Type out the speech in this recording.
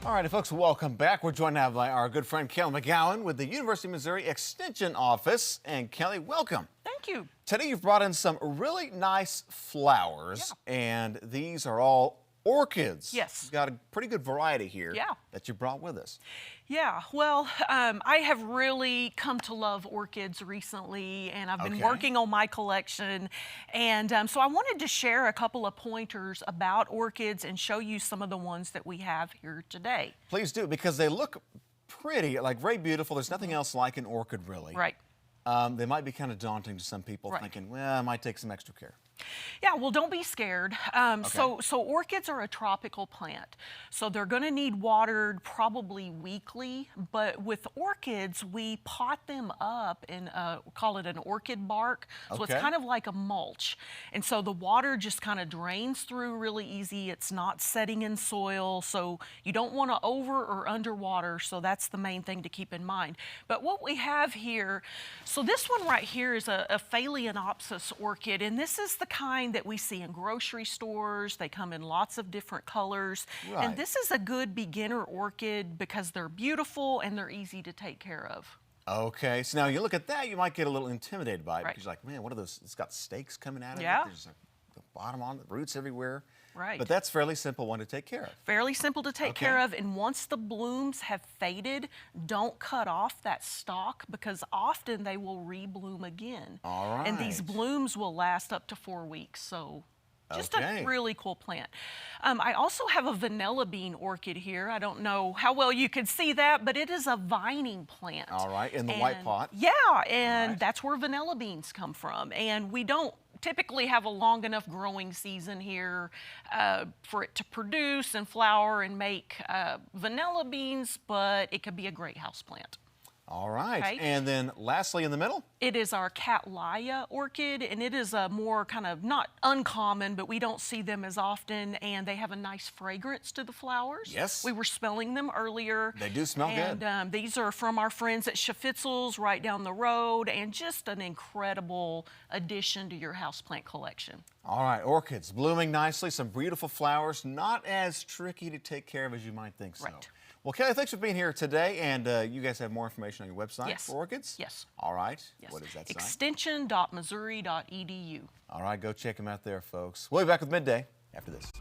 All righty, folks, welcome back. We're joined now by our good friend Kelly McGowan with the University of Missouri Extension Office. And Kelly, welcome. Thank you. Today you've brought in some really nice flowers, and these are all orchids. Yes. You've got a pretty good variety here that you brought with us. Yeah, well, I have really come to love orchids recently, and I've been working on my collection. And so I wanted to share a couple of pointers about orchids and show you some of the ones that we have here today. Please do, because they look pretty, like very beautiful. There's nothing else like an orchid, really. Right. They might be kind of daunting to some people, thinking, well, I might take some extra care. Yeah, well, don't be scared. So orchids are a tropical plant, so they're going to need watered probably weekly. But with orchids, we pot them up in we call it an orchid bark. So it's kind of like a mulch, and so the water just kind of drains through really easy. It's not setting in soil, so you don't want to over or underwater. So that's the main thing to keep in mind. But what we have here, so this one right here is a Phalaenopsis orchid, and this is the kind that we see in grocery stores. They come in lots of different colors. And this is a good beginner orchid because they're beautiful and they're easy to take care of. Okay, so now you look at that, you might get a little intimidated by it because you're like, man, what are those? It's got stakes coming out of it. There's like the bottom on it, roots everywhere. But that's fairly simple one to take care of. Fairly simple to take care of, and once the blooms have faded, don't cut off that stalk because often they will rebloom again. And these blooms will last up to 4 weeks, so just a really cool plant. I also have a vanilla bean orchid here. I don't know how well you can see that, but it is a vining plant. In the white pot. Yeah, and that's where vanilla beans come from. And we don't typically have a long enough growing season here for it to produce and flower and make vanilla beans, but it could be a great house plant. All right, and then lastly in the middle? It is our Cattleya orchid, and it is a more kind of, not uncommon, but we don't see them as often, and they have a nice fragrance to the flowers. Yes. We were smelling them earlier. They do smell good. And these are from our friends at Schafitzel's right down the road, and just an incredible addition to your houseplant collection. All right, orchids blooming nicely, some beautiful flowers, not as tricky to take care of as you might think so. Well, Kelly, thanks for being here today, and you guys have more information on your website for orchids? Yes. All right. What is that site? Extension.missouri.edu. All right, go check them out there, folks. We'll be back with Midday after this.